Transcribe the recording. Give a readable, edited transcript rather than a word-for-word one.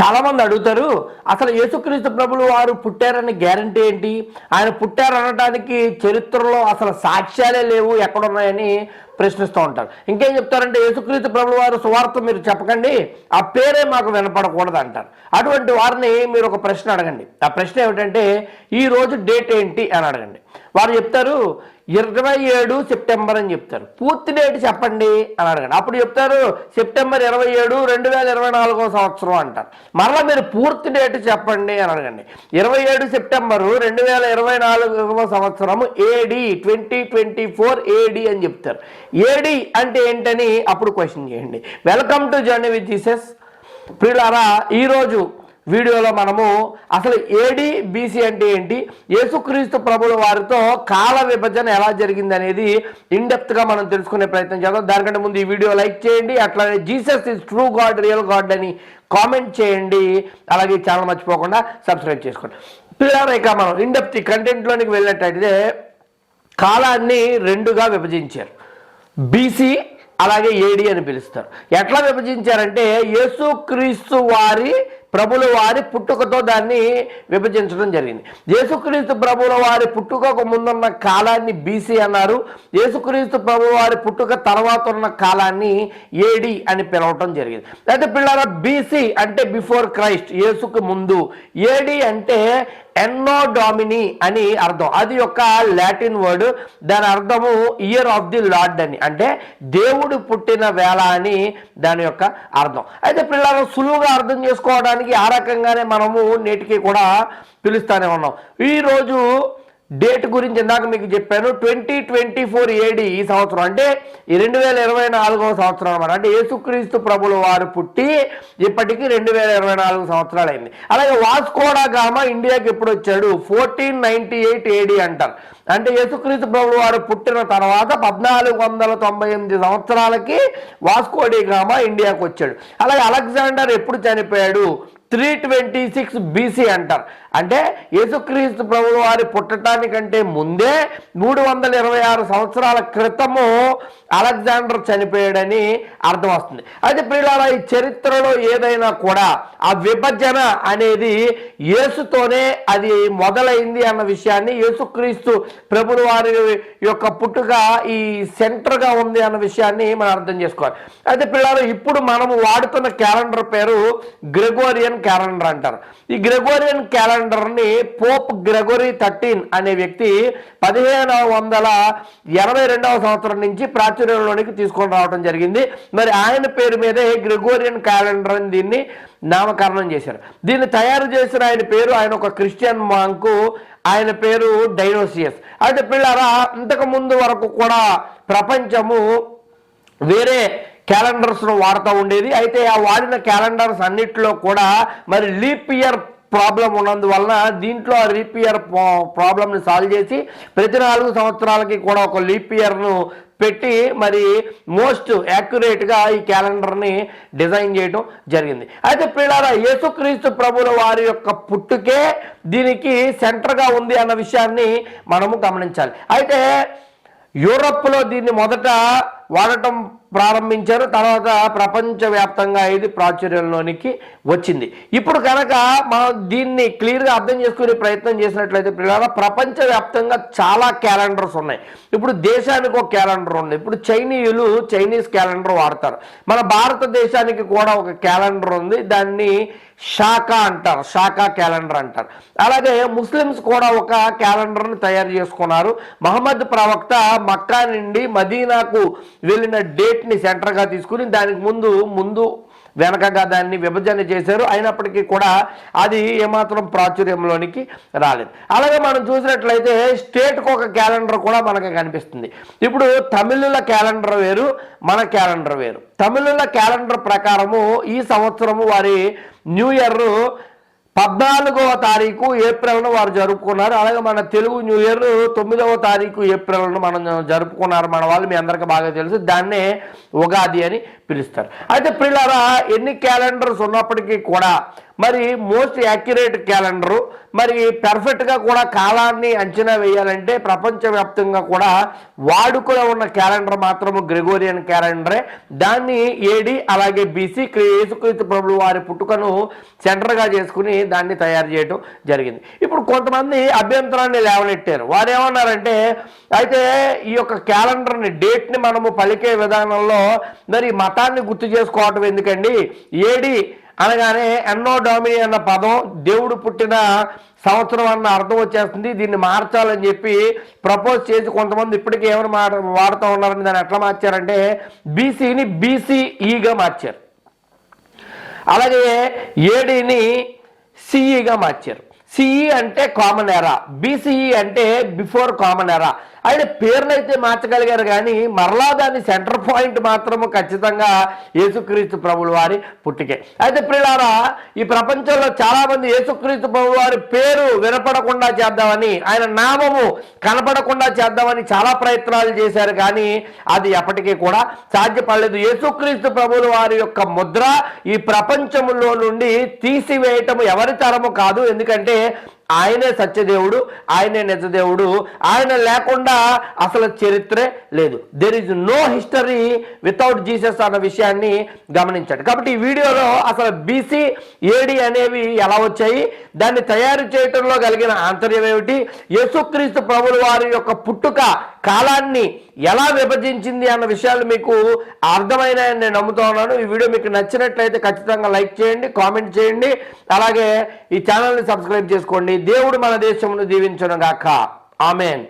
చాలామంది అడుగుతారు, అసలు యేసుక్రీస్తు ప్రభులు వారు పుట్టారని గ్యారంటీ ఏంటి? ఆయన పుట్టారనడానికి చరిత్రలో అసలు సాక్ష్యాలే లేవు, ఎక్కడున్నాయని ప్రశ్నిస్తూ ఉంటారు. ఇంకేం చెప్తారంటే, యేసుక్రీస్తు ప్రభులు వారు సువార్త మీరు చెప్పకండి, ఆ పేరే మాకు వినపడకూడదు అంటారు. అటువంటి వారిని మీరు ఒక ప్రశ్న అడగండి. ఆ ప్రశ్న ఏమిటంటే, ఈరోజు డేట్ ఏంటి అని అడగండి. వారు చెప్తారు 27 సెప్టెంబర్ అని చెప్తారు. పూర్తి డేట్ చెప్పండి అని అడగండి. అప్పుడు చెప్తారు సెప్టెంబర్ 27, 2024 సంవత్సరం అంటారు. మరలా మీరు పూర్తి డేట్ చెప్పండి అని అడగండి. 27 సెప్టెంబరు 2024 సంవత్సరము ఏడి 2024 ఏడి అని చెప్తారు. ఏడి అంటే ఏంటని అప్పుడు క్వశ్చన్ చేయండి. Welcome to journey with Jesus. ప్రియులారా, ఈరోజు వీడియోలో మనము అసలు ఏడి బీసీ అంటే ఏంటి, యేసుక్రీస్తు ప్రభుల వారితో కాల విభజన ఎలా జరిగింది అనేది ఇన్డెప్త్గా మనం తెలుసుకునే ప్రయత్నం చేద్దాం. దానికంటే ముందు ఈ వీడియో లైక్ చేయండి, అట్లానే Jesus is true God, real God అని కామెంట్ చేయండి. అలాగే ఛానల్ మర్చిపోకుండా సబ్స్క్రైబ్ చేసుకోండి. పిల్లలు, ఇక మనం ఇన్డెప్త్ కంటెంట్లోనికి వెళ్ళినట్టయితే కాలాన్ని రెండుగా విభజించారు. బీసీ అలాగే ఏడి అని పిలుస్తారు. ఎట్లా విభజించారంటే, యేసుక్రీస్తు వారి ప్రభుల వారి పుట్టుకతో దాన్ని విభజించడం జరిగింది. యేసుక్రీస్తు ప్రభుల వారి పుట్టుకకు ముందున్న కాలాన్ని బీసీ అన్నారు. యేసుక్రీస్తు ప్రభు వారి పుట్టుక తర్వాత ఉన్న కాలాన్ని ఏడి అని పిలవటం జరిగింది. అయితే పిల్లల, బీసీ అంటే బిఫోర్ క్రైస్ట్, యేసుకు ముందు. ఏడి అంటే ఎన్నో డామినీ అని అర్థం. అది ఒక లాటిన్ వర్డ్. దాని అర్థము ఇయర్ ఆఫ్ ది లార్డ్ అని, అంటే దేవుడు పుట్టిన వేళ అని దాని యొక్క అర్థం. అయితే పిల్లలు సులువుగా అర్థం చేసుకోవడానికి ఆ రకంగానే మనము నేటికి కూడా పిలుస్తూనే ఉన్నాం. ఈరోజు డేట్ గురించి ఇందాక మీకు చెప్పాను. 2024 ఏడి ఈ సంవత్సరం, అంటే 2024 సంవత్సరం అన్నమాట. అంటే యేసుక్రీస్తు ప్రభుల వారు పుట్టి ఇప్పటికీ 2024 సంవత్సరాలు అయింది. అలాగే వాస్కో డా గామా ఇండియాకి ఎప్పుడు వచ్చాడు? 1498 ఏడి అంటారు. అంటే యేసుక్రీస్తు ప్రభుల వారు పుట్టిన తర్వాత 1498 సంవత్సరాలకి వాస్కో డా గామా ఇండియాకి వచ్చాడు. అలాగే అలెగ్జాండర్ ఎప్పుడు చనిపోయాడు? 326 బీసీ అంటారు. అంటే యేసుక్రీస్తు ప్రభుల వారి పుట్టడానికంటే ముందే 326 సంవత్సరాల క్రితము అలెగ్జాండర్ చనిపోయాడని అర్థం వస్తుంది. అయితే ప్రియులారా, ఈ చరిత్రలో ఏదైనా కూడా ఆ విభజన అనేది యేసుతోనే అది మొదలైంది అన్న విషయాన్ని, యేసుక్రీస్తు ప్రభుల వారి యొక్క పుట్టుక ఈ సెంటర్గా ఉంది అన్న విషయాన్ని మనం అర్థం చేసుకోవాలి. అయితే ప్రియులారా, ఇప్పుడు మనము వాడుతున్న క్యాలెండర్ పేరు గ్రెగోరియన్ క్యాలెండర్ అంటారు. ఈ గ్రెగోరియన్ క్యాలెండర్ని పోప్ గ్రెగోరీ 13 అనే వ్యక్తి 1582 సంవత్సరం నుంచి ప్రాచుర్యంలోనికి తీసుకొని రావడం జరిగింది. మరి ఆయన పేరు మీదే గ్రెగోరియన్ క్యాలెండర్ అని దీన్ని నామకరణం చేశారు. దీన్ని తయారు చేసిన ఆయన పేరు, ఆయన ఒక క్రిస్టియన్ మాంకు, ఆయన పేరు డైనోసియస్. అయితే పిల్లరా, ఇంతకు ముందు వరకు కూడా ప్రపంచము వేరే క్యాలెండర్స్ను వాడుతూ ఉండేది. అయితే ఆ వాడిన క్యాలెండర్స్ అన్నిటిలో కూడా మరి లీప్ ఇయర్ ప్రాబ్లం ఉన్నందువలన దీంట్లో ఆ లీప్ ఇయర్ ప్రాబ్లమ్ని సాల్వ్ చేసి ప్రతి 4 సంవత్సరాలకి కూడా ఒక లీప్ ఇయర్ను పెట్టి మరి మోస్ట్ యాక్యురేట్గా ఈ క్యాలెండర్ని డిజైన్ చేయడం జరిగింది. అయితే పిల్లరా, యేసుక్రీస్తు ప్రభుల వారి యొక్క పుట్టుకే దీనికి సెంటర్గా ఉంది అన్న విషయాన్ని మనము గమనించాలి. అయితే యూరప్లో దీన్ని మొదట వాడటం ప్రారంభించారు. తర్వాత ప్రపంచవ్యాప్తంగా ఇది ప్రాచుర్యంలోనికి వచ్చింది. ఇప్పుడు కనుక మనం దీన్ని క్లియర్గా అర్థం చేసుకునే ప్రయత్నం చేసినట్లయితే పిల్లల, ప్రపంచవ్యాప్తంగా చాలా క్యాలెండర్స్ ఉన్నాయి. ఇప్పుడు దేశానికి ఒక క్యాలెండర్ ఉంది. ఇప్పుడు చైనీస్ క్యాలెండర్ వాడతారు. మన భారతదేశానికి కూడా ఒక క్యాలెండర్ ఉంది. దాన్ని షాకా అంటారు, షాకా క్యాలెండర్ అంటారు. అలాగే ముస్లిమ్స్ కూడా ఒక క్యాలెండర్ని తయారు చేసుకున్నారు. మహమ్మద్ ప్రవక్త మక్కా నుండి మదీనాకు వెళ్ళిన డేట్ని సెంటర్గా తీసుకుని దానికి ముందు వెనకగా దాన్ని విభజన చేశారు. అయినప్పటికీ కూడా అది ఏమాత్రం ప్రాచుర్యంలోనికి రాలేదు. అలాగే మనం చూసినట్లయితే స్టేట్కి ఒక క్యాలెండర్ కూడా మనకు కనిపిస్తుంది. ఇప్పుడు తమిళుల క్యాలెండర్ వేరు, మన క్యాలెండర్ వేరు. తమిళుల క్యాలెండర్ ప్రకారము ఈ సంవత్సరము వారి న్యూ ఇయర్ 14వ తారీఖు ఏప్రిల్ను వారు జరుపుకున్నారు. అలాగే మన తెలుగు న్యూ ఇయర్ 9వ తారీఖు ఏప్రిల్ను మనం జరుపుకున్నారు. మన వాళ్ళు మీ అందరికీ బాగా తెలుసు, దాన్నే ఉగాది అని పిలుస్తారు. అయితే ప్రియులారా, ఎన్ని క్యాలెండర్స్ ఉన్నప్పటికీ కూడా మరి మోస్ట్ యాక్యురేట్ క్యాలెండరు, మరి పెర్ఫెక్ట్గా కూడా కాలాన్ని అంచనా వేయాలంటే ప్రపంచవ్యాప్తంగా కూడా వాడుకలో ఉన్న క్యాలెండర్ మాత్రము గ్రెగోరియన్ క్యాలెండరే. దాన్ని ఏడి అలాగే బీసీ యేసుక్రీస్తు ప్రభువు వారి పుట్టుకను సెంటర్గా చేసుకుని దాన్ని తయారు చేయడం జరిగింది. ఇప్పుడు కొంతమంది అభ్యంతరాన్ని లేవనెట్టారు. వారు ఏమన్నారంటే, అయితే ఈ యొక్క క్యాలెండర్ని డేట్ని మనము పలికే విధానంలో మరి మతాన్ని గుర్తు చేసుకోవటం ఎందుకండి, ఏడి అనగానే ఎన్నో డామిని అన్న పదం దేవుడు పుట్టిన సంవత్సరం అన్న అర్థం వచ్చేస్తుంది, దీన్ని మార్చాలని చెప్పి ప్రపోజ్ చేసి కొంతమంది ఇప్పటికీ ఏమైనా వాడుతూ ఉన్నారని దాన్ని ఎట్లా మార్చారంటే బీసీని బీసీఈగా మార్చారు, అలాగే ఏడీని సిఈగా మార్చారు. సిఈ అంటే కామన్ ఎరా, బీసీఈ అంటే బిఫోర్ కామన్ ఎరా. ఆయన పేర్లైతే మార్చగలిగారు కానీ మరలా దాని సెంటర్ పాయింట్ మాత్రము ఖచ్చితంగా యేసుక్రీస్తు ప్రభువుల వారి పుట్టికే. అయితే ప్రియులారా, ఈ ప్రపంచంలో చాలామంది యేసుక్రీస్తు ప్రభువుల వారి పేరు వినపడకుండా చేద్దామని, ఆయన నామము కనపడకుండా చేద్దామని చాలా ప్రయత్నాలు చేశారు, కానీ అది ఎప్పటికీ కూడా సాధ్యపడలేదు. యేసుక్రీస్తు ప్రభువుల వారి యొక్క ముద్ర ఈ ప్రపంచంలో నుండి తీసివేయటము ఎవరి తరము కాదు. ఎందుకంటే ఆయనే సత్యదేవుడు, ఆయనే నిజదేవుడు, ఆయన లేకుండా అసలు చరిత్రే లేదు. There is no history without Jesus అన్న విషయాన్ని గమనించండి. కాబట్టి ఈ వీడియోలో అసలు బీసీ ఏడి అనేవి ఎలా వచ్చాయి, దాన్ని తయారు చేయటంలో కలిగిన ఆంతర్యం ఏమిటి, యేసుక్రీస్తు ప్రభువుల వారి యొక్క పుట్టుక కాలాన్ని ఎలా విభజించింది అన్న విషయాలు మీకు అర్థమైనాయని నేను నమ్ముతా ఉన్నాను. ఈ వీడియో మీకు నచ్చినట్లయితే ఖచ్చితంగా లైక్ చేయండి, కామెంట్ చేయండి, అలాగే ఈ ఛానల్ని సబ్స్క్రైబ్ చేసుకోండి. దేవుడు మన దేశమును దీవించును గాక. ఆమేన్.